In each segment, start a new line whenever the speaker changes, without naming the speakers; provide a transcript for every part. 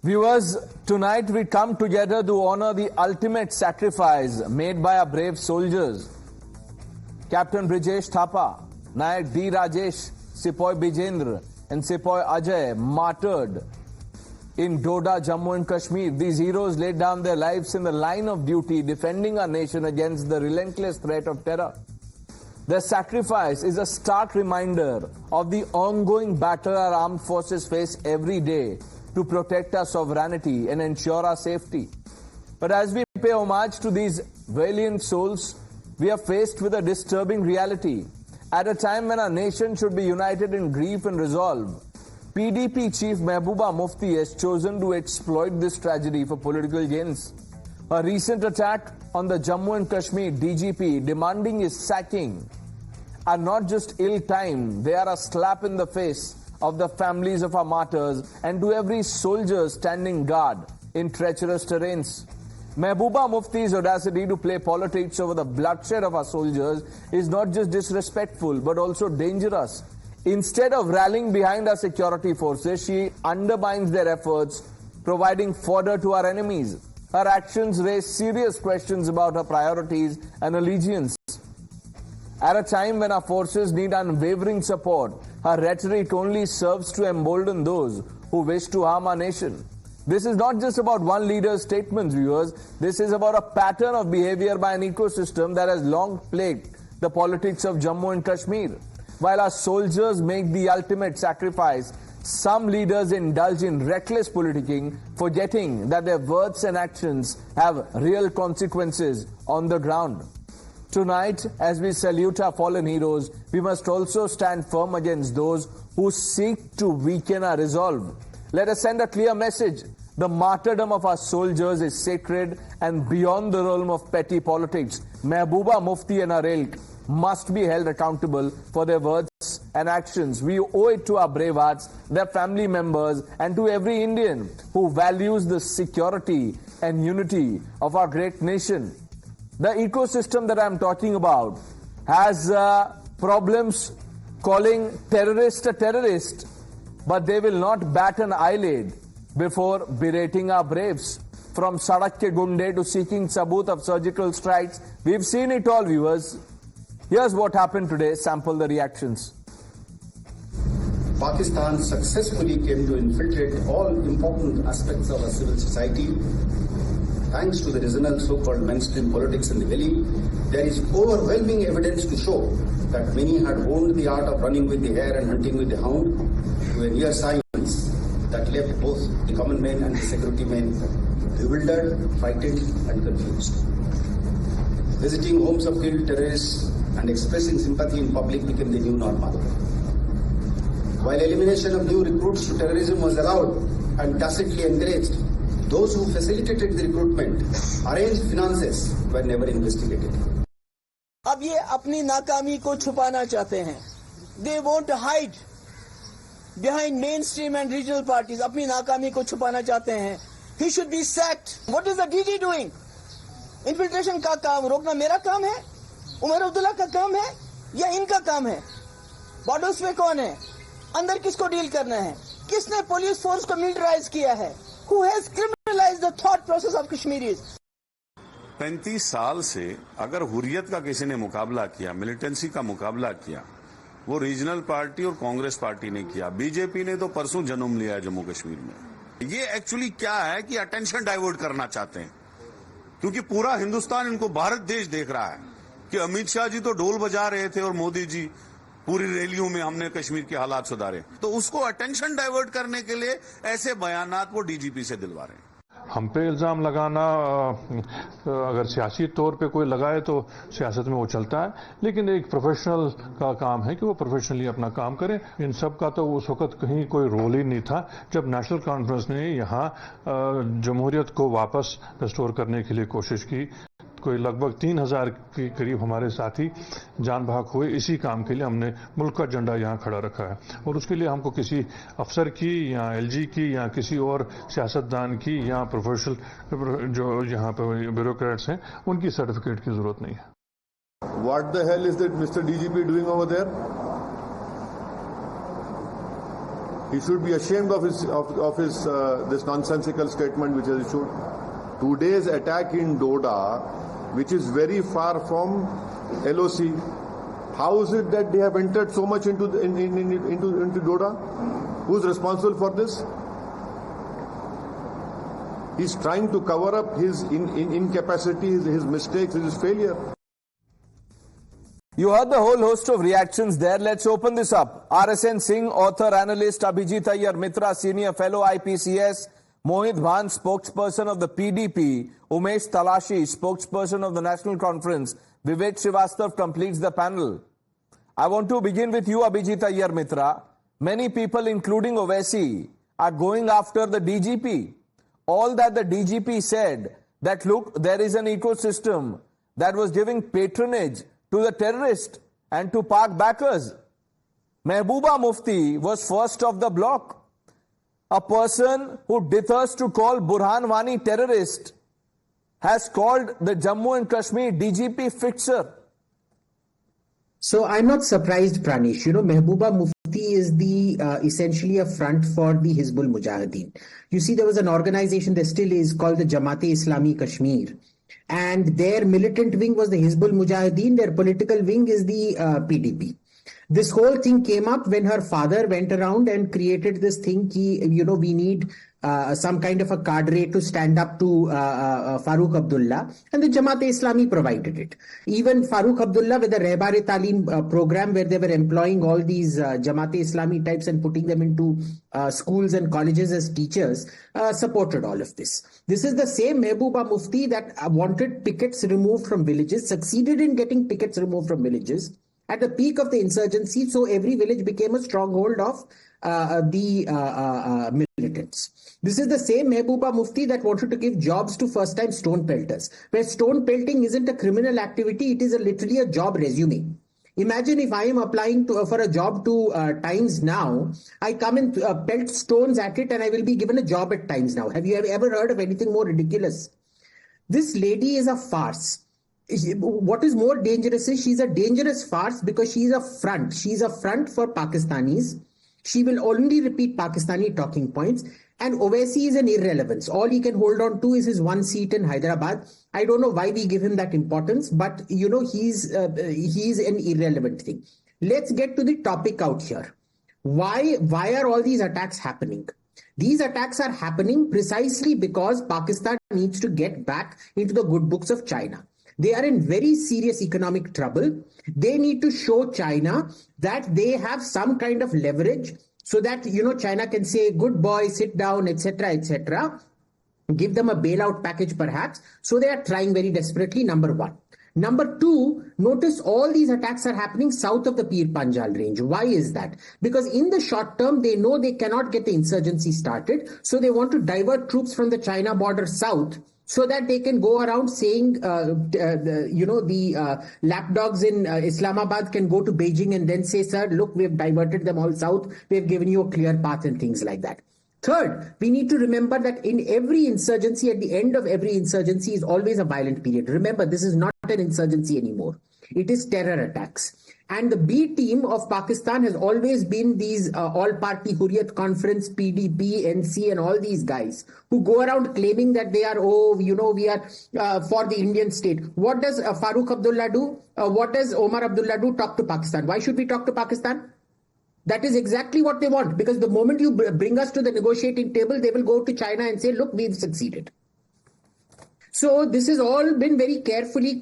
Viewers, tonight we come together to honor the ultimate sacrifice made by our brave soldiers. Captain Brijesh Thapa, Nayak D. Rajesh, Sepoy Bijendra and Sepoy Ajay martyred in Doda, Jammu and Kashmir. These heroes laid down their lives in the line of duty, defending our nation against the relentless threat of terror. Their sacrifice is a stark reminder of the ongoing battle our armed forces face every day to protect our sovereignty and ensure our safety. But as we pay homage to these valiant souls, we are faced with a disturbing reality. At a time when our nation should be united in grief and resolve, PDP Chief Mehbooba Mufti has chosen to exploit this tragedy for political gains. A recent attack on the Jammu and Kashmir DGP demanding his sacking are not just ill-timed, they are a slap in the face of the families of our martyrs and to every soldier standing guard in treacherous terrains. Mehbooba Mufti's audacity to play politics over the bloodshed of our soldiers is not just disrespectful but also dangerous. Instead of rallying behind our security forces, she undermines their efforts, providing fodder to our enemies. Her actions raise serious questions about her priorities and allegiance. At a time when our forces need unwavering support, her rhetoric only serves to embolden those who wish to harm our nation. This is not just about one leader's statements, viewers. This is about a pattern of behavior by an ecosystem that has long plagued the politics of Jammu and Kashmir. While our soldiers make the ultimate sacrifice, some leaders indulge in reckless politicking, forgetting that their words and actions have real consequences on the ground. Tonight, as we salute our fallen heroes, we must also stand firm against those who seek to weaken our resolve. Let us send a clear message. The martyrdom of our soldiers is sacred and beyond the realm of petty politics. Mehbooba Mufti and her ilk must be held accountable for their words and actions. We owe it to our brave hearts, their family members, and to every Indian who values the security and unity of our great nation. The ecosystem that I'm talking about has problems calling terrorist a terrorist, but they will not bat an eyelid before berating our braves. From Sadak ke Gunde to seeking sabut of surgical strikes, we've seen it all, viewers. Here's what happened today. Sample the reactions.
Pakistan successfully came to infiltrate all important aspects of our civil society. Thanks to the regional so-called mainstream politics in the valley, there is overwhelming evidence to show that many had honed the art of running with the hare and hunting with the hound to a near science that left both the common men and the security men bewildered, frightened and confused. Visiting homes of killed terrorists and expressing sympathy in public became the new normal. While elimination of new recruits to terrorism was allowed and tacitly encouraged, those who facilitated the recruitment, arranged finances, were never investigated.
अब ये अपनी नाकामी को छुपाना चाहते हैं. They want to hide behind mainstream and regional parties. अपनी नाकामी को छुपाना चाहते हैं. He should be sacked. What is the DG doing? Infiltration का काम रोकना मेरा काम है? उमर अब्दुल्ला का काम है या इनका काम है? बॉर्डर्स में कौन है? अंदर किसको डील करना है? किसने पुलिस फोर्स को मिलिटराइज किया है? Who has criminalized the thought process of Kashmiris?
35 साल से अगर हुर्रियत का किसी ने मुकाबला किया, मिलिटेंसी का मुकाबला किया, वो रीजनल पार्टी और कांग्रेस पार्टी ने किया. बीजेपी ने तो परसों जन्म लिया है जम्मू कश्मीर में. ये एक्चुअली क्या है कि अटेंशन डाइवर्ट करना चाहते हैं, क्योंकि पूरा हिंदुस्तान इनको भारत देश देख रहा है कि अमित शाह जी तो ढोल बजा रहे थे और मोदी जी पूरी रैलियों में हमने कश्मीर के हालात सुधारे. तो उसको अटेंशन डाइवर्ट करने के लिए ऐसे बयानात वो डीजीपी से दिलवा रहे हैं.
हम पे इल्जाम लगाना अगर सियासी तौर पे कोई लगाए तो सियासत में वो चलता है, लेकिन एक प्रोफेशनल का काम है कि वो प्रोफेशनली अपना काम करें. इन सब का तो उस वक्त कहीं कोई रोल ही नहीं था जब नेशनल कॉन्फ्रेंस ने यहाँ जमहूरियत को वापस रिस्टोर करने के लिए कोशिश की. कोई लगभग 3000 के करीब हमारे साथी जान बहक हुए. इसी काम के लिए हमने मुल्क का झंडा यहाँ खड़ा रखा है और उसके लिए हमको किसी अफसर की या एलजी की या किसी और सियासतदान की या प्रोफेशनल जो यहाँ पर ब्यूरोक्रेट्स हैं उनकी सर्टिफिकेट की जरूरत नहीं है.
What the hell is that Mr. DGP doing over there? He should be ashamed of his this nonsensical statement which is issued. Today's attack in Doda, which is very far from LOC. How is it that they have entered so much into Doda? Who's responsible for this? He's trying to cover up his incapacity, his mistakes, his failure.
You heard the whole host of reactions there. Let's open this up. RSN Singh, author, analyst, Abhijit Iyer Mitra, senior fellow IPCS, Mohit Bhan, spokesperson of the PDP, Umesh Talashi, spokesperson of the National Conference, Vivek Srivastav completes the panel. I want to begin with you, Abhijit Iyer Mitra. Many people, including Owaisi, are going after the DGP. All that the DGP said, that look, there is an ecosystem that was giving patronage to the terrorist and to Pak backers. Mehbooba Mufti was first of the block. A person who dithers to call Burhan Wani terrorist has called the Jammu and Kashmir DGP fixer.
So I'm not surprised, Pranesh. You know, Mehbooba Mufti is the essentially a front for the Hizbul Mujahideen. You see, there was an organization, there still is, called the Jamaat-e-Islami Kashmir. And their militant wing was the Hizbul Mujahideen. Their political wing is the PDP. This whole thing came up when her father went around and created this thing, you know, we need some kind of a cadre to stand up to Farooq Abdullah, and the Jamaat-e-Islami provided it. Even Farooq Abdullah with the Rehbar-e-Talim program, where they were employing all these Jamaat-e-Islami types and putting them into schools and colleges as teachers, supported all of this. This is the same Mehbooba Mufti that wanted pickets removed from villages, succeeded in getting pickets removed from villages at the peak of the insurgency, so every village became a stronghold of the militants. This is the same Mehbooba Mufti that wanted to give jobs to first-time stone pelters, where stone pelting isn't a criminal activity, it is literally a job resume. Imagine if I am applying for a job to Times Now, I come and pelt stones at it and I will be given a job at Times Now. Have you ever heard of anything more ridiculous? This lady is a farce. What is more dangerous is she's a dangerous farce because she's a front. She's a front for Pakistanis. She will only repeat Pakistani talking points. And Owaisi is an irrelevance. All he can hold on to is his one seat in Hyderabad. I don't know why we give him that importance, but you know, he's an irrelevant thing. Let's get to the topic out here. Why are all these attacks happening? These attacks are happening precisely because Pakistan needs to get back into the good books of China. They are in very serious economic trouble. They need to show China that they have some kind of leverage so that, you know, China can say, good boy, sit down, etc., etc. Give them a bailout package perhaps. So they are trying very desperately, number one. Number two, notice all these attacks are happening south of the Pir Panjal range. Why is that? Because in the short term, they know they cannot get the insurgency started. So they want to divert troops from the China border south, so that they can go around saying, the lapdogs in Islamabad can go to Beijing and then say, sir, look, we have diverted them all south. We have given you a clear path and things like that. Third, we need to remember that in every insurgency, at the end of every insurgency is always a violent period. Remember, this is not an insurgency anymore. It is terror attacks. And the B team of Pakistan has always been these all-party Hurriyat Conference, PDP, NC and all these guys who go around claiming that they are, we are for the Indian state. What does Farooq Abdullah do? What does Omar Abdullah do? Talk to Pakistan. Why should we talk to Pakistan? That is exactly what they want, because the moment you bring us to the negotiating table, they will go to China and say, look, we've succeeded. So this has all been very carefully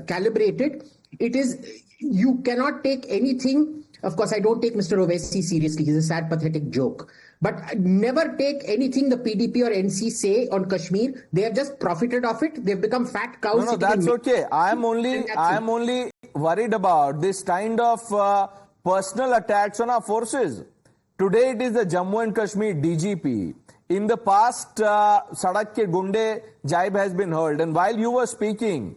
calibrated. It is, you cannot take anything. Of course, I don't take Mr. Owaisi seriously. He's a sad, pathetic joke. But never take anything the PDP or NC say on Kashmir. They have just profited off it. They've become fat cows.
No, that's okay. I am only worried about this kind of personal attacks on our forces. Today it is the Jammu and Kashmir DGP. In the past, Sadak ke Gunde jibe has been heard. And while you were speaking,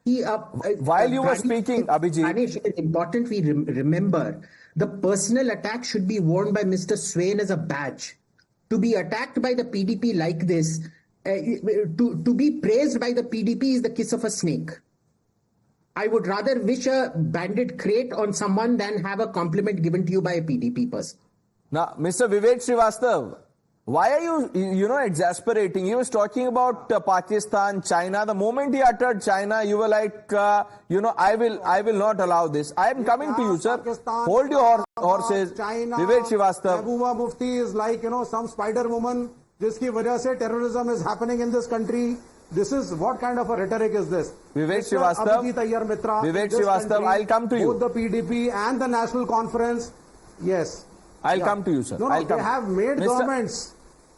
Abhijit,
Pranesh, it is important we remember the personal attack should be worn by Mr. Swain as a badge. To be attacked by the PDP like this, to be praised by the PDP is the kiss of a snake. I would rather wish a bandit crate on someone than have a compliment given to you by a PDP person.
Now, Mr. Vivek Srivastav, why are you, exasperating? He was talking about Pakistan, China. The moment he uttered China, you were like, I will not allow this. I am coming to you, sir.
Pakistan,
Hold your horses.
China,
Vivek Srivastav.
Mehbooba Mufti is like, some spider woman. जिसकी वजह से terrorism is happening in this country. This is what kind of a rhetoric is this?
Vivek Srivastav, Vivek Srivastav, I'll come to you.
Both the PDP and the National Conference, yes.
I'll come to you, sir.
No, they have made governments.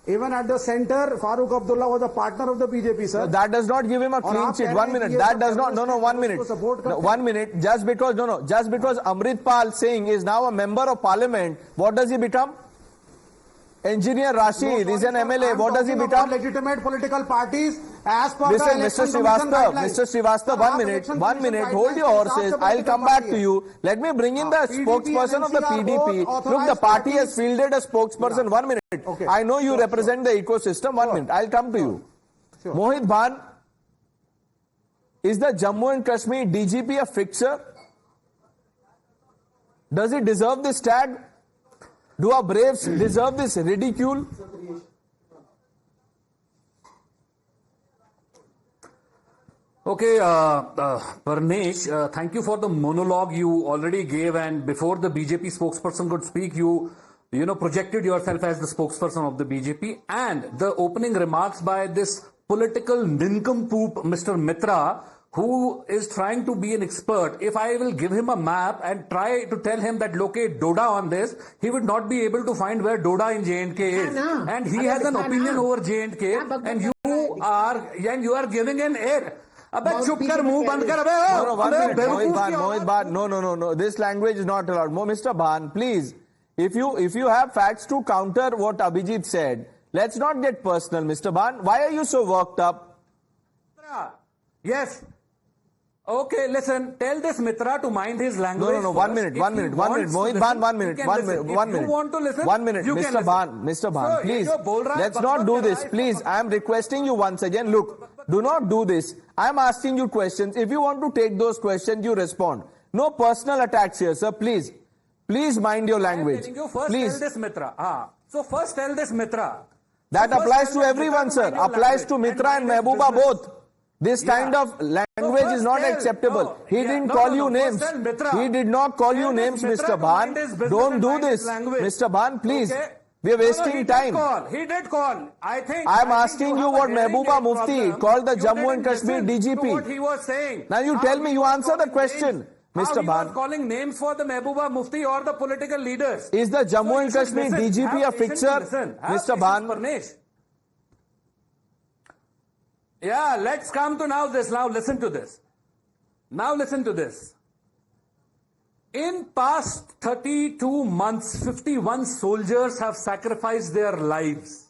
Even at the center, Farooq Abdullah was a partner of the BJP, sir.
No, that does not give him a clean sheet. 1 minute. That does not. No, 1 minute. No, 1 minute. Just because Amrit Pal Singh is now a member of parliament, what does he become? Engineer Rashid is an MLA. What does he become?
Legitimate political parties as per
Listen,
the
Mr. Srivastav, 1 minute. Hold your horses. I'll come back to you. Let me bring in the spokesperson of the PDP. Look, the party has fielded a spokesperson. 1 minute.
Okay.
I know you represent the ecosystem. 1 minute. I'll come to you. Mohit Bhan, is the Jammu and Kashmir DGP a fixer? Does he deserve this tag? Do our braves deserve this ridicule?
Okay, Pranesh, thank you for the monologue you already gave, and before the BJP spokesperson could speak, you projected yourself as the spokesperson of the BJP, and the opening remarks by this political nincompoop, Mr. Mitra, who is trying to be an expert. If I will give him a map and try to tell him that locate Doda on this, he would not be able to find where Doda in J&K is. And he has an opinion over J&K, and you are giving an air.
Mohit Bhan, no. This language is not allowed. Mr. Bhan, please, if you have facts to counter what Abhijit said, let's not get personal, Mr. Bhan. Why are you so worked up?
Yes. Okay, listen, tell this Mitra to mind his language.
No, 1 minute. Mohit Bhan, 1 minute.
If you want to listen,
1 minute. Mr. Bhan, please. Let's not do this. Please, I am requesting you once again. Look, do not do this. I am asking you questions. If you want to take those questions, you respond. No personal attacks here, sir. Please mind your language. Please.
Tell this Mitra. So first tell this Mitra.
That applies to everyone, sir. Applies to Mitra and Mehbooba both. This kind of language is not acceptable. He didn't call you names. He did not call you names, Mr. Bhan. Don't do this. Mr. Bhan, please. We are wasting time.
He did call. I
am asking you what Mehbooba Mufti called the Jammu and Kashmir DGP.
What he was saying.
Now you tell me, you answer the question. Mr. Bhan.
How he was calling names for the Mehbooba Mufti or the political leaders.
Is the Jammu and Kashmir DGP a fixer? Mr. Bhan.
Yeah, let's come to now listen to this. In past 32 months, 51 soldiers have sacrificed their lives.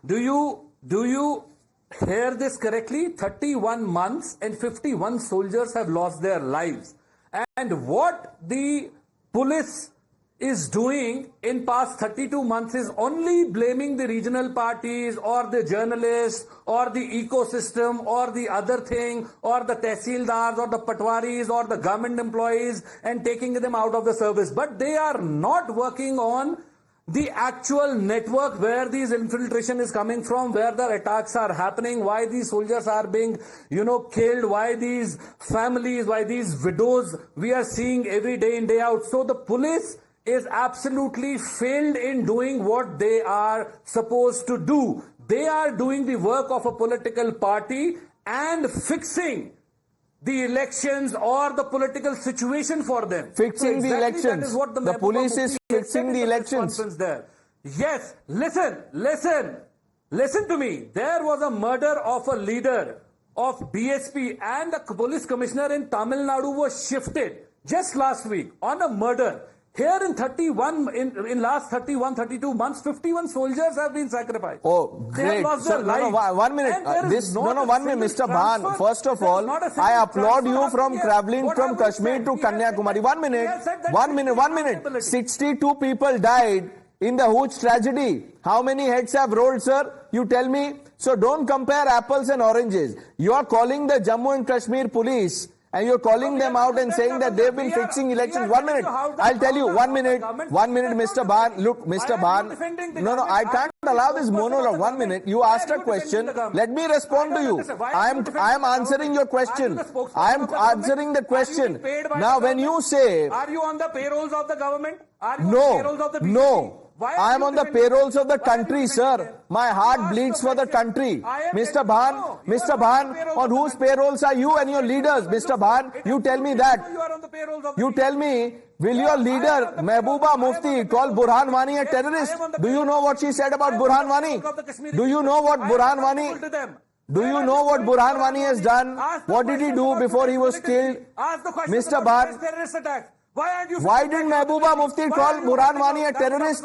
Do you hear this correctly? 31 months and 51 soldiers have lost their lives. And what the police is doing in past 32 months is only blaming the regional parties or the journalists or the ecosystem or the other thing or the tehsildars or the patwaris or the government employees and taking them out of the service. But they are not working on the actual network where these infiltration is coming from, where the attacks are happening, why these soldiers are being, killed, why these families, why these widows we are seeing every day in, day out. So the police is absolutely failed in doing what they are supposed to do. They are doing the work of a political party and fixing the elections or the political situation for them.
Fixing the elections. That is what the police is fixing the elections.
There. Yes, listen to me. There was a murder of a leader of BSP and the police commissioner in Tamil Nadu was shifted just last week on a murder. Here in last 32 months, 51 soldiers have been sacrificed.
Oh, great.
They have lost their lives.
1 minute. 1 minute, Mr. Bhan. First of all, I applaud you from traveling from Kashmir to Kanyakumari. 1 minute. 62 people died in the Hooch tragedy. How many heads have rolled, sir? You tell me. So don't compare apples and oranges. You are calling the Jammu and Kashmir police And you're calling them out and saying that they've been fixing elections. 1 minute. I'll tell you. 1 minute. 1 minute, Mr. Ban. Look, Mr. Ban. No, I can't allow this monologue. 1 minute. You asked a question. Let me respond to you. I am answering your question. I am answering the question. Now, when you say,
are you on the payrolls of the government? Are you on the
no,
payrolls of the BJP?
no.
Why
I am on the payrolls of the country, sir.
them?
My heart bleeds for the country. Mr. Bhan, on whose payrolls are you and your leaders? Mr. Bhan, you tell me that.
You are on the payrolls of the
You
BJP.
tell me, will your leader, Mehbooba Mufti, call Burhan Wani a terrorist? Do you know what she said about Burhan Wani? Do you know what Burhan Wani... Do you know what Burhan Wani has done? What did he do before he was killed? Mr. Bhan, why did Mehbooba Mufti call Burhan Wani a terrorist?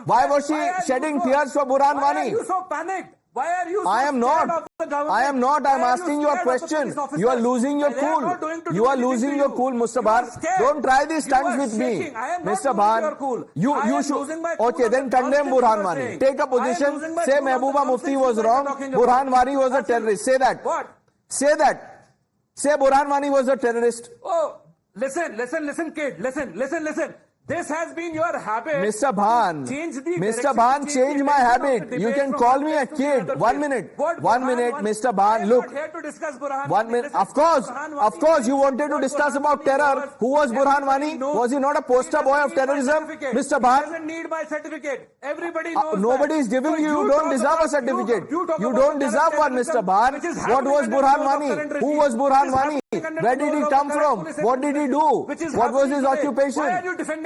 Why was she shedding tears for Burhan
Why are
Wani?
you so panicked? Why are you so
I am
scared
not.
of the government?
I am not. I am
Why are
asking
you
you a
scared of the
question.
police officers?
You are losing your
They are
cool.
not going to do
You are
anything
losing
to
your
you.
cool, Mr.
You
Bhan.
are scared.
Don't try these
You are
stunts with me.
shaking. I am not
Mr.
losing
Bhan,
your cool. I
you
am
should.
losing my cool
Okay,
on
then
the
condemn
nonsense
Burhan
you are
Wani.
saying.
Take a
I am
position.
losing my
Say
cool on the
Mehbooba Mufti
nonsense
was
you are
wrong.
talking about.
Burhan Wani was a
Absolutely.
terrorist. Say that.
What?
Say that. Say Burhan Wani was a terrorist.
Oh, listen, kid. Listen. This has been your habit.
Mr. Bhan, Mr. Bhan, change my habit. You can call me a kid. 1 minute. 1 minute, Mr. Bhan. Look.
Here to discuss Burhan
1 minute. Of course, you wanted to discuss about terror. Who was Burhan Wani? Was he not a poster boy of terrorism? Mr.
He
Bhan,
doesn't need my certificate. Everybody knows
nobody is giving you. You don't deserve a certificate. You don't deserve one, Mr. Bhan. What was Burhan Wani? Who was Burhan Wani? Where did he come from? What did he do? What was his occupation?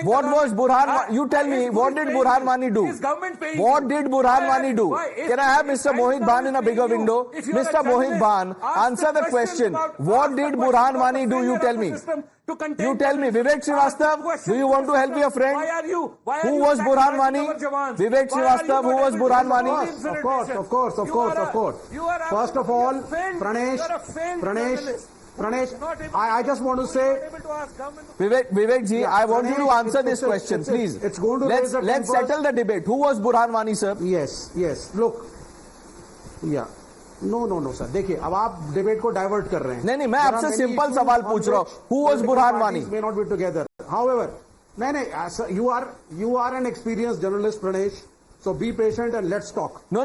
What was Burhan Wani? You tell me, what did Burhan Wani do? What did Burhan Wani do? Can I have Mr. Mohit Bhan in a bigger window? Mr. Mohit Bhan, answer the question. What did Burhan Wani do? You tell me. You tell me, Vivek Srivastava, do you want to help your friend? Who was Burhan Wani? Vivek Srivastava, who was Burhan Wani?
Of course. First of all, Pranesh, I just want to say,
Vivek ji, I want you to answer this question, please.
It's going to
let's settle the debate. Who was Burhan Wani, sir?
Yes. Look, yeah. No, sir. देखिए, अब आप debate को divert कर रहे हैं.
नहीं, मैं आपसे सिंपल सवाल पूछ रहा हूँ. Who was Burhan Wani?
May not be together. However, नहीं, you are an experienced journalist, Pranesh. So be patient and let's talk.
No.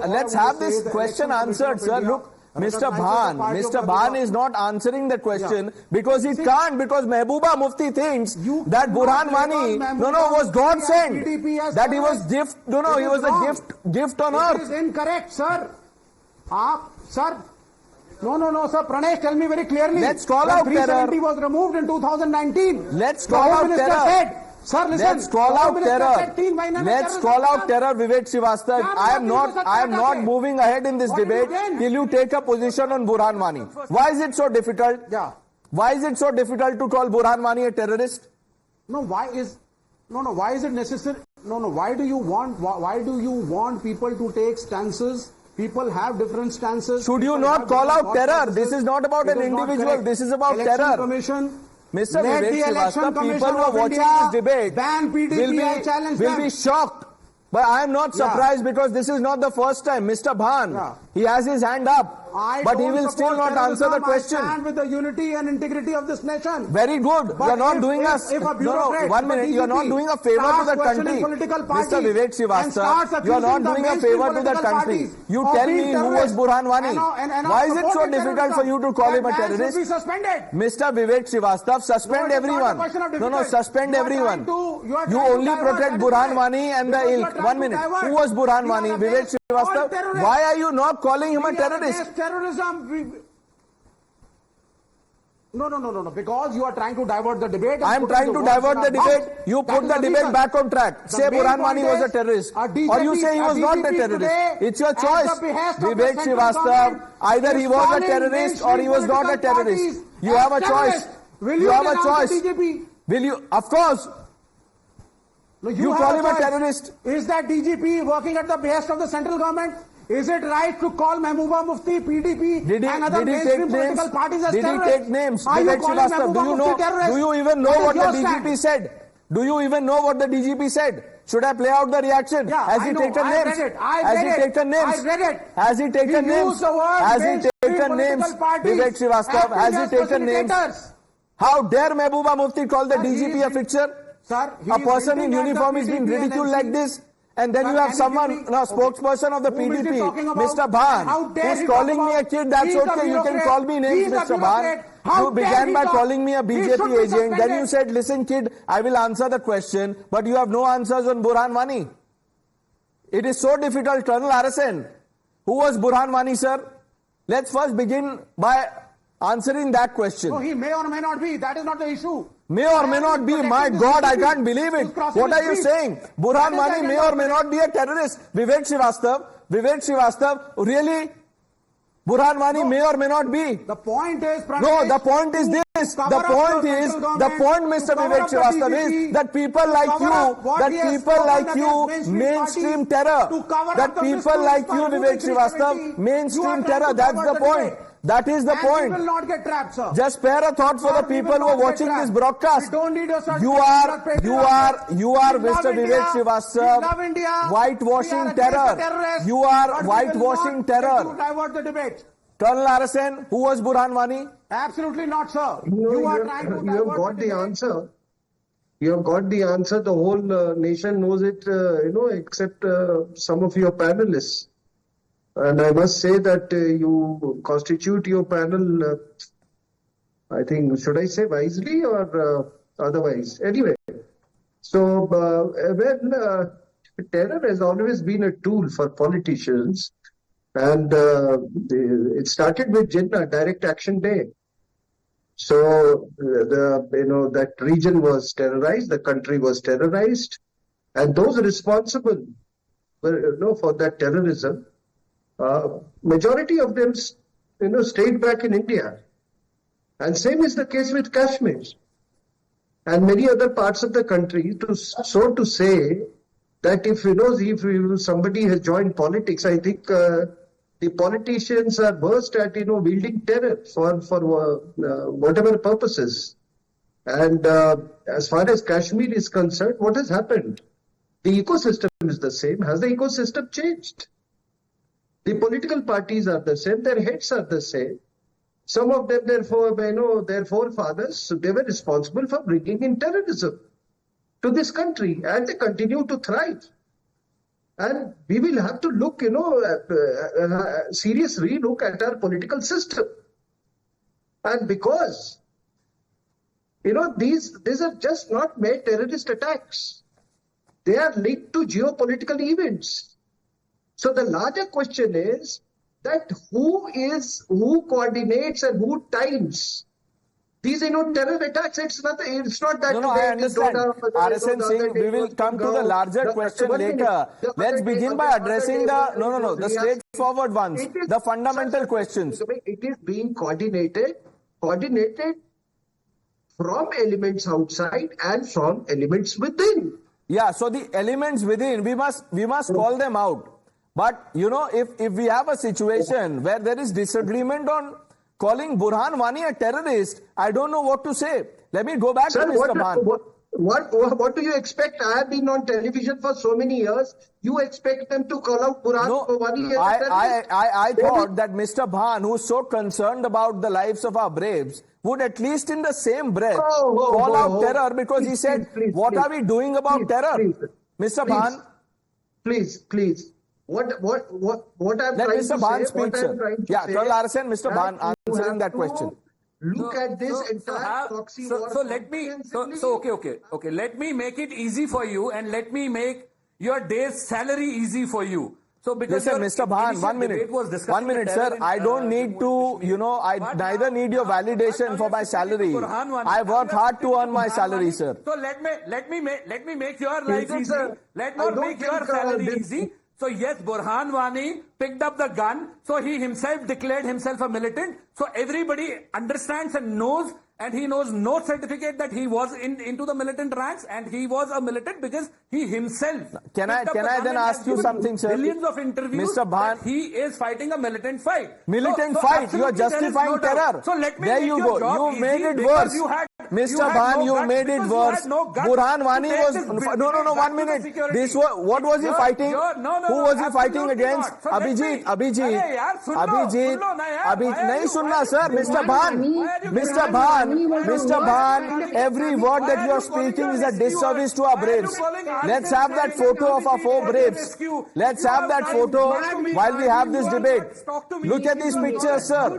Let's have this question answered, sir. Look. Mr. Bhan is not answering the question because he can't, because Mehbooba Mufti thinks that Burhan Wani, was God sent. That he was gift, he was a gift on earth.
It is incorrect, sir. Sir. No, sir. Pranesh, tell me very clearly.
Let's call out terror.
370 was removed in 2019.
Let's call out terror.
Sir, listen.
Let's call out terror. Let's call out terror, Vivek Srivastava. I am not moving ahead in this debate till you take a position on Burhan Wani. Why is it so difficult?
Yeah.
Why is it so difficult to call Burhan Wani a terrorist?
Why is it necessary? Why do you want people to take stances? People have different stances.
Should you not call out terror? This is not about an individual. This is about terror. Mr. Vivek Srivastava, people who are watching this debate will be shocked. But I am not surprised because this is not the first time. Mr. Bhan, he has his hand up. But he will still not answer the question.
I stand with the unity and integrity of this nation.
Very good. You are not doing us. No, 1 minute. You are not doing a favor to the country. Mr. Vivek Srivastava, you are not doing a favor to the country. You tell me who was Burhan Wani. Why is it so difficult for you to call him a terrorist? Mr. Vivek Srivastava, suspend everyone. No, suspend everyone. You only protect Burhan Wani and the ilk. 1 minute. Who was Burhan Wani? Vivek Srivastava. Why are you not calling him a terrorist?
Terrorism. No. Because you are trying to divert the debate.
I am trying to divert the debate. You put the debate back on track. Say Burhan Wani was a terrorist. Or you say he was not a terrorist. It's your choice. Vivek Srivastava, either he was a terrorist or he was not a terrorist. You have a choice. You have a choice. Will you? Of course. You call him a terrorist.
Is that DGP working at the behest of the central government? Is it right to call Mehbooba Mufti, PDP and other mainstream political parties as terrorists?
Did he take names? Vivek Srivastava, do you even know what the DGP said? Do you even know what the DGP said? Should I play out the reaction?
Yeah,
Has he taken names?
I read it.
Has he taken names? taken names, Vivek Srivastava? Has he taken names? How dare Mehbooba Mufti call the DGP a fixture?
Sir,
a person in uniform is being ridiculed like this? And then you have someone, a spokesperson of the PDP, Mr. Bhan, who's calling me a kid. That's okay, you can call me names, Mr. Bhan. You began by calling me a BJP agent. Then you said, listen kid, I will answer the question, but you have no answers on Burhan Wani. It is so difficult. Colonel RSN, who was Burhan Wani, sir? Let's first begin by answering that question.
No, he may or may not be. That is not the issue.
May or may not be. My God, I can't believe it. What are you saying? Burhan Wani may or may not be a terrorist. Vivek Srivastava, really? Burhan Wani may or may not be.
The point is, Pranesh,
no, the point is this. The point, Mr. Vivek Srivastava, is that people like you, mainstream terror. That people like you, Vivek Srivastava, mainstream terror. That's the point. That is the point.
Will not get trapped, sir.
Just spare a thought for the people who are watching this broadcast. You are, Mr. Vivek Srivastava, whitewashing terror. You are whitewashing terror.
To divert the debate.
Colonel RSN, who was Burhan Wani?
Absolutely not, sir.
You have got the answer. You have got the answer. The whole nation knows it, except some of your panelists. And I must say that you constitute your panel, I think, should I say wisely or otherwise? Anyway, so terror has always been a tool for politicians, and it started with Jinnah, Direct Action Day. So that region was terrorized, the country was terrorized, and those responsible for that terrorism. Majority of them, stayed back in India, and same is the case with Kashmir and many other parts of the country. To say that if somebody has joined politics, I think the politicians are versed at wielding terror for whatever purposes. And as far as Kashmir is concerned, what has happened? The ecosystem is the same. Has the ecosystem changed? The political parties are the same, their heads are the same. Some of them, their forefathers, so they were responsible for bringing in terrorism to this country, and they continue to thrive. And we will have to look, serious relook at our political system. And because, these are just not mere terrorist attacks. They are linked to geopolitical events. So the larger question is that who coordinates and who times these terror attacks. It's not that.
No, I understand. RSN Singh, we will come to the larger question later. Let's begin by addressing the straightforward ones, the fundamental questions.
It is being coordinated from elements outside and from elements within.
Yeah, so the elements within, we must call them out. But, if we have a situation where there is disagreement on calling Burhan Wani a terrorist, I don't know what to say. Let me go back to Mr. Bhan.
What do you expect? I have been on television for so many years. You expect them to call out Burhan Wani as a terrorist?
I thought that Mr. Bhan, who is so concerned about the lives of our braves, would at least in the same breath call out terror, because he said, what are we doing about terror? Mr. Bhan.
Please. What I'm
Let
trying
Mr.
to
Bhan
say,
speak, sir. Yeah, Colonel RSN, Mr. Bhan answering that question.
Look at this entire proxy war.
So let me. Okay. Let me make it easy for you, and let me make your day's salary easy for you. So because
listen, Mr. Bhan, 1 minute, sir. I don't need to, I neither need your validation for my salary. I work hard to earn my salary, sir.
So let me make your life easy. Let not make your salary easy. So yes, Burhan Wani picked up the gun. So he himself declared himself a militant. So everybody understands and knows, and he knows no certificate that he was into the militant ranks, and he was a militant because he himself.
Can I then ask you something, sir?
Billions of interviews.
Mr. Bhan,
that he is fighting a militant fight.
Militant fight. You are justifying terror.
So let me
there
make
you
your
go.
Job
you
easy
made it
because
worse.
You had
Mr. Bhan, you made it worse. Burhan Wani was no 1 minute. This was what was he fighting? Who was he fighting against? Abhijit. Nahi sunna, sir. Mr. Bhan. Every word that you are speaking is a disservice to our Braves. Let's have that photo of our 4 Braves. Let's have that photo while we have this debate. Look at these pictures, sir.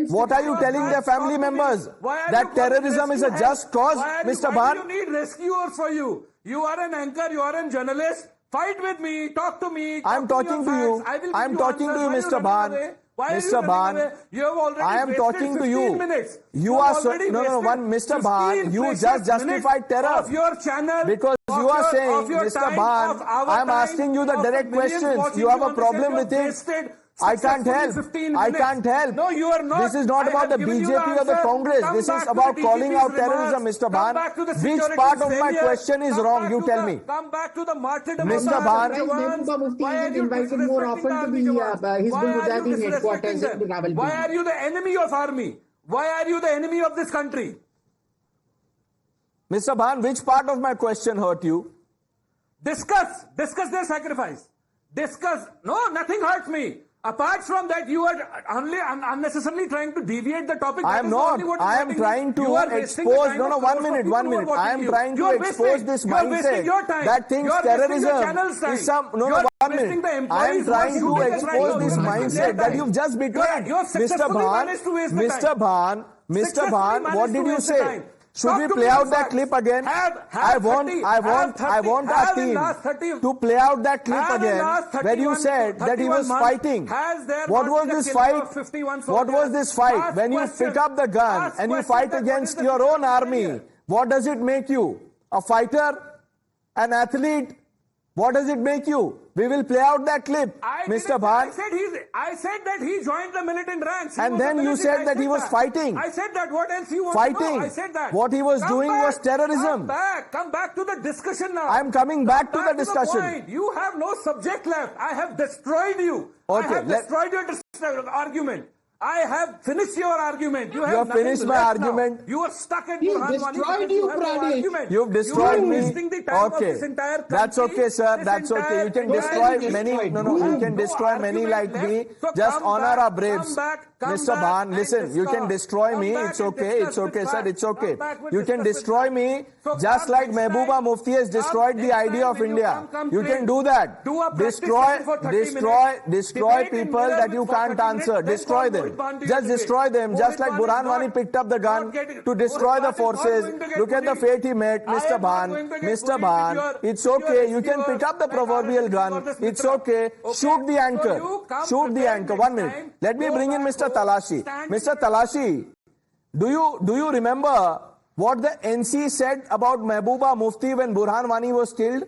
What are you telling their family members? That terrorism is a just cause, Mr. Bhan?
You need rescuers for you. You are an anchor, you are a journalist. Fight with me, talk to me.
I'm talking to you. I'm talking to you, Mr. Bhan. Mr. Bhan, I am talking to you. You are Mr. Bhan, you just justified terror because you are saying, Mr. Bhan, I am asking you the direct questions. You have a problem with it. I can't help.
No, you are not.
This is not about the BJP or the Congress. This is about calling out terrorism, Mr. Bhan. Which part of my question is wrong? You tell me.
Come back to the martyrdom.
Mr. Bhan.
Mehbooba Mufti is invited more often to the Hizbul Mujahideen headquarters in Rawalpindi.
Why are you the enemy of army? Why are you the enemy of this country?
Mr. Bhan, which part of my question hurt you?
Discuss their sacrifice. No, nothing hurts me. Apart from that, you are only unnecessarily trying to deviate the topic.
I am not. I am trying to expose. No, 1 minute. I am trying to expose this mindset that thinks terrorism is some. No, 1 minute. I am trying to expose this mindset that you've just betrayed. Mr. Bhan, what did you say? Should we play out that clip again? I want our team to play out that clip again where you said that he was fighting. What was this fight? What was this fight? When you pick up the gun and you fight against your own army, what does it make you? A fighter? An athlete? What does it make you? We will play out that clip, Mr. Bhan.
I said that he joined the militant ranks.
And then you said that he was fighting.
I said that. What else you want
fighting.
to know? I said that.
What he was doing was terrorism.
Come back to the discussion now.
I'm coming back to the discussion.
You have no subject left. I have destroyed you.
Okay,
I have destroyed your argument. I have finished your argument. You have
finished my argument.
You are stuck at
You've destroyed you, Pranesh.
You've destroyed me.
Okay.
That's okay, sir. That's okay. You can destroy many. You can destroy many like me. Just honor our Braves. Mr. Bhan, listen. You can destroy me. It's okay. It's okay, sir. It's okay. You can destroy me just like Mehbooba Mufti has destroyed the idea of India. You can do that. Destroy people that you can't answer. Destroy them. Just destroy them, just like Burhan Wani picked up the gun to destroy the forces. Look at the fate he met, Mr. Bhan. Mr. Bhan, it's okay. You can pick up the proverbial gun. It's okay. Shoot the anchor. Shoot the anchor. 1 minute. Let me bring in Mr. Talashi. Mr. Talashi, do you remember what the NC said about Mehbooba Mufti when Burhan Wani was killed?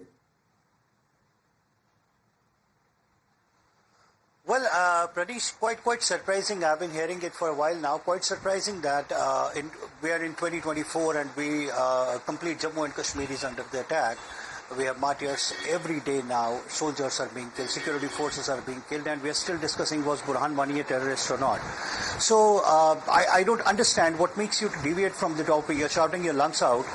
Well, Pranesh, quite surprising. I've been hearing it for a while now. Quite surprising that we are in 2024 and we complete Jammu and Kashmir is under the attack. We have martyrs every day now. Soldiers are being killed, security forces are being killed, and we are still discussing was Burhan Wani a terrorist or not. So I don't understand what makes you to deviate from the topic. You're shouting your lungs out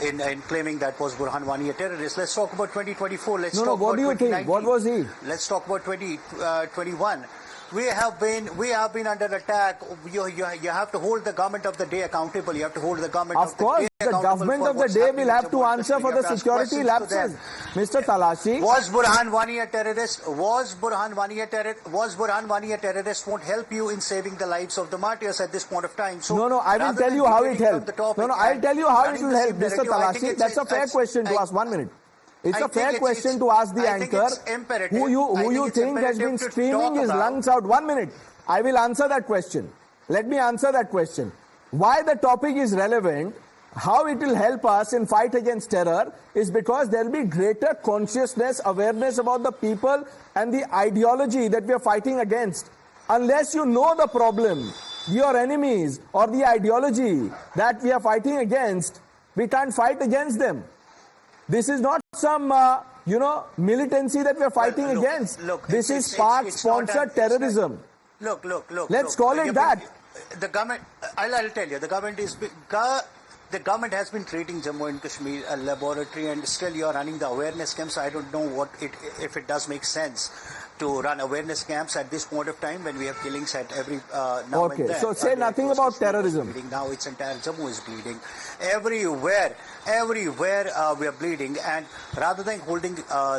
in claiming that was Burhan Wani a terrorist. Let's talk about 2024. Let's talk about
what do you think? What was he?
Let's talk about 2021. We have been under attack. You have to hold the government of the day accountable. You have to hold the government of the day accountable. Of course, the government of the day will have to answer for the security lapses. Mr. Talashi. Was Burhan Wani a terrorist? Was Burhan Wani a terrorist? Was Burhan Wani a terrorist? Won't help you in saving the lives of the martyrs at this point of time. So
I will tell you how it helped. I'll tell you how it will help, Mr. Talashi. That's a fair question to ask. 1 minute. It's a fair question to ask the anchor who you think has been screaming his lungs out. 1 minute. I will answer that question. Let me answer that question. Why the topic is relevant, how it will help us in fight against terror is because there will be greater consciousness, awareness about the people and the ideology that we are fighting against. Unless you know the problem, your enemies or the ideology that we are fighting against, we can't fight against them. This is not some, militancy that we are fighting against. This is spark-sponsored terrorism.
Look.
Let's call it that.
The government, I'll tell you, the government is The government has been treating Jammu and Kashmir a laboratory, and still you are running the awareness camps. I don't know if it does make sense to run awareness camps at this point of time when we have killings at every now and then.
So say nothing about terrorism.
Now it's entire Jammu is bleeding. Everywhere we are bleeding, and rather than holding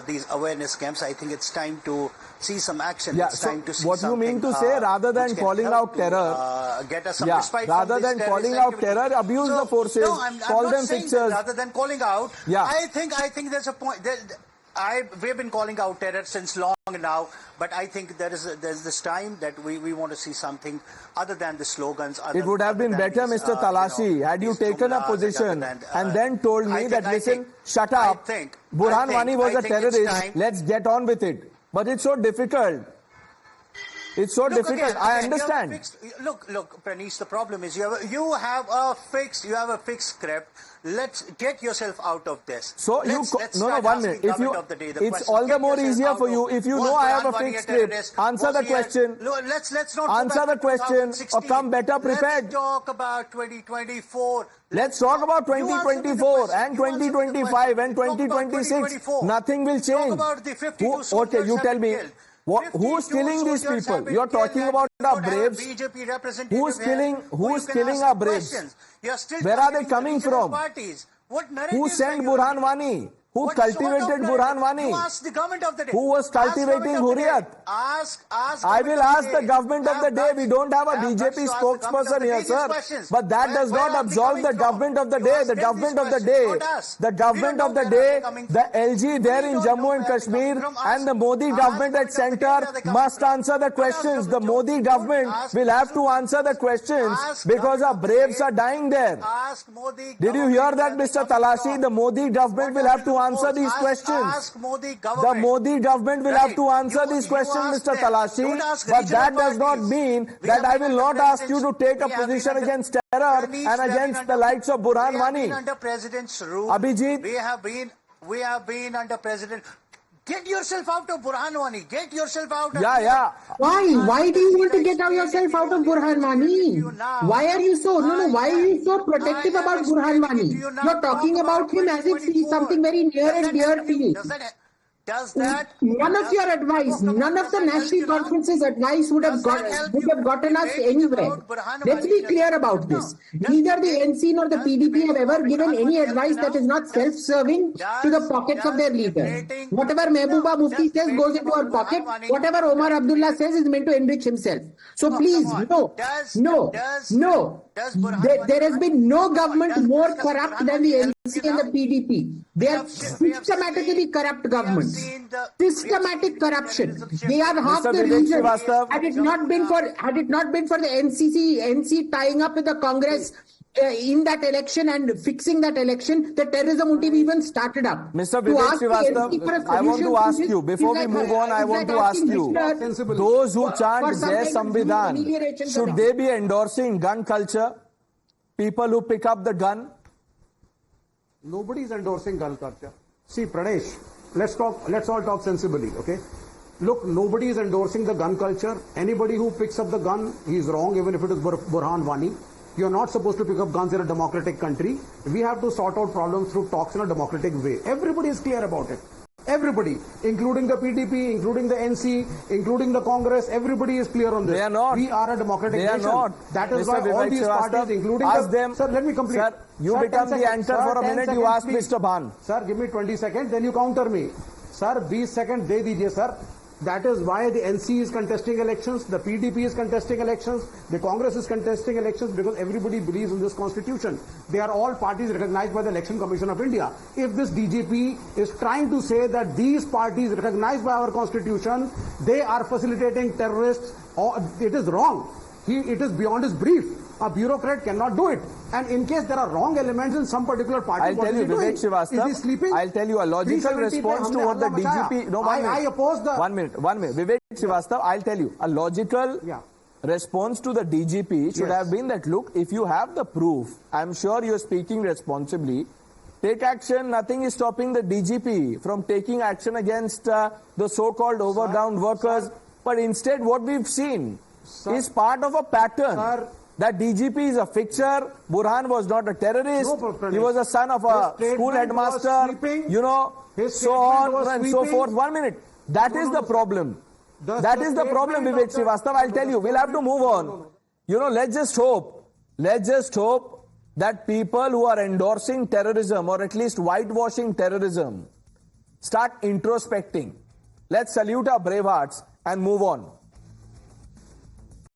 these awareness camps, I think it's time to see some action.
Yeah,
it's time to see
what you mean to say, rather than calling out terror,
get us some respite
rather
from
than
this
calling
terrorist
out terror, abuse the forces,
no, I'm
call
not
them
saying
fixers.
that rather than calling out,
Yeah.
I think there's a point. We've been calling out terror since long now, but I think there's this time that we want to see something other than the slogans.
It would have been better, Mr. Talashi, had you taken a position and then told me that, listen, shut up, Burhan Wani was a terrorist, let's get on with it. But it's so difficult. It's so difficult. I understand.
Look, Pranesh, the problem is you have a fixed script. Let's get yourself out of this.
So
let's
1 minute. If you, it's all the more easier for you if you know I have a fixed script. Answer the question.
Let's not
answer the question or come better prepared.
Let's talk about 2024.
Let's talk about 2024 and 2025 and 2026. Nothing will change.
Talk about the 52
Okay, you tell me. Who's killing these people? You're talking about our braves. Who's killing our braves? Where are they coming from? Who sent Burhan Wani? Who cultivated Burhan Wani? Who was cultivating Hurriyat? I will ask the government of the day. We don't have a BJP spokesperson here, sir. But that does not absolve the government of the day. The government of the day, the LG there in Jammu and Kashmir and the Modi government at center must answer the questions. The Modi government will have to answer the questions because our braves are dying there. Did you hear that, Mr. Talashi? The Modi government will have to answer these questions. The Modi government will have to answer these questions, Mr. Talashi. But that does not mean that I will not ask you to take a position against terror and against the likes of Burhan Wani.
We have been under President's rule.
Abhijit?
We have been under President. Get yourself out of Burhan Wani. Get yourself out of
Why? Why do you want to get yourself out of Burhan Wani? Why are you so why are you so protective about Burhan Wani? You're talking about him as if he's something very near and dear to you. None of your advice, none of the national conference's advice would have gotten us anywhere. Let's be clear about this. Neither the NC nor the PDP have ever given any advice that is not self-serving to the pockets of their leader. Whatever Mehbooba Mufti says goes into our pocket. Whatever Omar Abdullah says is meant to enrich himself. So please, no. There has been no government more corrupt than the NC and the PDP. They are systematically corrupt governments. Systematic corruption. They are half the reason. Had it not been for the NC tying up with the Congress in that election and fixing that election, the terrorism wouldn't have even started up.
Mr. Vivek Srivastava, I want to ask you, before we move on, I want to ask you, those who chant Jai Samvidhan, should they be endorsing gun culture? People who pick up the gun?
Nobody is endorsing gun culture. See, Pranesh, let's all talk sensibly, okay? Look, nobody is endorsing the gun culture. Anybody who picks up the gun, he is wrong, even if it is Burhan Wani. You're not supposed to pick up guns in a democratic country. We have to sort out problems through talks in a democratic way. Everybody is clear about it. Everybody, including the PDP, including the NC, including the Congress, everybody is clear on this.
They are not.
We are a democratic nation.
They are not.
That is
Mr.
why all
Vivek
these parties, including
ask them.
Sir, let me complete.
Sir, you become the anchor for a minute. You ask Mr. Bhan.
Sir, give me 20 seconds, then you counter me. Sir, 20 seconds de dijiye, sir. That is why the NC is contesting elections, the PDP is contesting elections, the Congress is contesting elections, because everybody believes in this constitution. They are all parties recognized by the Election Commission of India. If this DGP is trying to say that these parties recognized by our constitution, they are facilitating terrorists, it is wrong. It is beyond his brief. A bureaucrat cannot do it. And in case there are wrong elements in some particular party,
I'll tell you, Vivek Srivastava,
is he sleeping?
I'll tell you a logical response to what the DGP... No,
I oppose the...
One minute. Vivek Srivastava, I'll tell you. A logical response to the DGP should have been that, look, if you have the proof, I'm sure you're speaking responsibly, take action. Nothing is stopping the DGP from taking action against the so-called overground workers. But instead, what we've seen is part of a pattern. That DGP is a fixture. Burhan was not a terrorist.
No,
he was a son of a school headmaster. You know, so on and so forth. 1 minute. That is the problem. That is the problem, Vivek Srivastava. I'll tell you. We'll have to move on. You know, let's just hope that people who are endorsing terrorism or at least whitewashing terrorism start introspecting. Let's salute our brave hearts and move on.